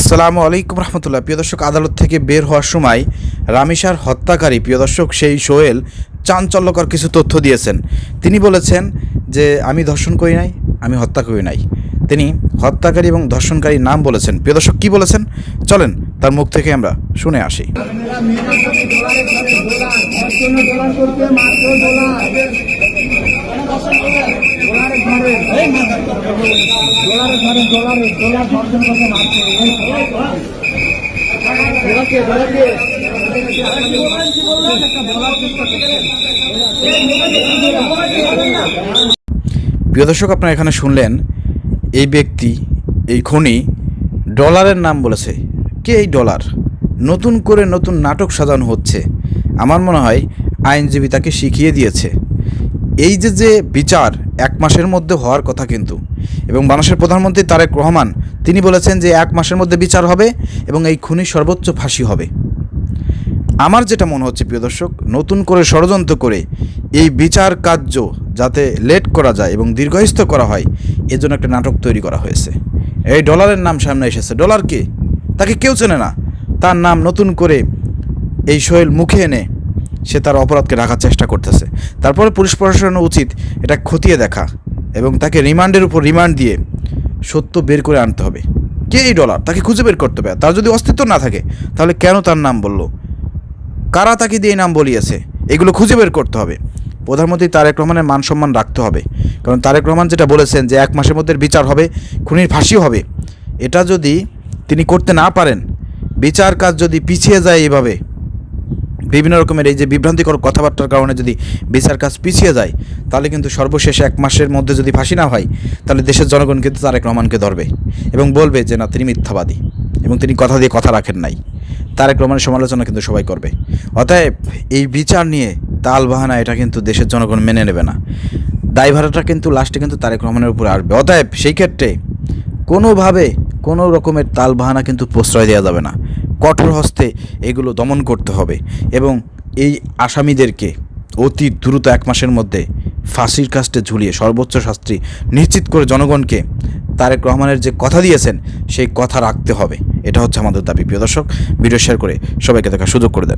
আসসালামু আলাইকুম রহমতুল্লাহ। প্রিয় দর্শক, আদালত থেকে বের হওয়ার সময় রামিসার হত্যাকারী প্রিয় দর্শক সেই সোহেল চাঞ্চল্যকর কিছু তথ্য দিয়েছেন। তিনি বলেছেন যে আমি ধর্ষণ করি নাই, আমি হত্যা করি নাই। তিনি হত্যাকারী এবং ধর্ষণকারীর নাম বলেছেন। প্রিয় দর্শক, কী বলেছেন চলেন তার মুখ থেকে আমরা শুনে আসি। প্রিয় দর্শক, আপনারা এখানে শুনলেন এই ব্যক্তি, এই খুনি ডলারের নাম বলেছে। কে এই ডলার? নতুন করে নতুন নাটক সাজানো হচ্ছে। আমার মনে হয় আইনজীবী তাকে শিখিয়ে দিয়েছে। এই যে বিচার 1 মাসের মধ্যে হওয়ার কথা কিন্তু, এবং বাংলাদেশের প্রধানমন্ত্রী তারেক রহমান তিনি বলেছেন যে 1 মাসের মধ্যে বিচার হবে এবং এই খুনির সর্বোচ্চ ফাঁসি হবে। আমার যেটা মনে হচ্ছে প্রিয় দর্শক, নতুন করে ষড়যন্ত্র করে এই বিচার কার্য যাতে লেট করা যায় এবং দীর্ঘস্থ করা হয়, এজন্য একটা নাটক তৈরি করা হয়েছে। এই ডলারের নাম সামনে এসেছে। ডলার কে? তাকে কেউ চেনে না। তার নাম নতুন করে এই সোহেল মুখে এনে সে তার অপরাধকে ঢাকার চেষ্টা করতেছে। তারপরে পুলিশ প্রশাসনের উচিত এটা খতিয়ে দেখা এবং তাকে রিমান্ডের উপর রিমান্ড দিয়ে সত্য বের করে আনতে হবে। কে এই ডলার? তাকে খুঁজে বের করতে হবে। তার যদি অস্তিত্ব না থাকে তাহলে কেন তার নাম বলল, কারা তাকে দিয়ে নাম বলিয়েছে, এগুলো খুঁজে বের করতে হবে। প্রধানমন্ত্রী তারেক রহমানের মান সম্মান রাখতে হবে, কারণ তারেক রহমান যেটা বলেছেন যে 1 মাসের মধ্যে বিচার হবে, খুনির ফাঁসি হবে, এটা যদি তিনি করতে না পারেন, বিচার কাজ যদি পিছিয়ে যায় এভাবে বিভিন্ন রকমের এই যে বিভ্রান্তিকর কথাবার্তার কারণে যদি বিচার কাজ পিছিয়ে যায়, তাহলে কিন্তু সর্বশেষ 1 মাসের মধ্যে যদি ফাঁসি না হয়, তাহলে দেশের জনগণ কিন্তু তারেক রহমানকে ধরবে এবং বলবে যে না, তিনি মিথ্যাবাদী এবং তিনি কথা দিয়ে কথা রাখেন নাই। তারেক রহমানের সমালোচনা কিন্তু সবাই করবে। অতএব এই বিচার নিয়ে তাল বাহানা এটা কিন্তু দেশের জনগণ মেনে নেবে না। দায়ভারটা কিন্তু লাস্টে কিন্তু তারেক রহমানের উপরে আসবে। অতএব সেই ক্ষেত্রে কোনোভাবে কোনো রকমের তাল বাহানা কিন্তু প্রশ্রয় দেওয়া যাবে না। কঠোর হস্তে এগুলো দমন করতে হবে এবং এই আসামিদেরকে অতি দ্রুত 1 মাসের মধ্যে ফাঁসির কাস্টে ঝুলিয়ে সর্বোচ্চ শাস্তি নিশ্চিত করে জনগণকে তারেক রহমানের যে কথা দিয়েছেন সেই কথা রাখতে হবে। এটা হচ্ছে আমাদের দাবি। প্রিয় দর্শক, ভিডিও শেয়ার করে সবাইকে দেখার সুযোগ করে দেন।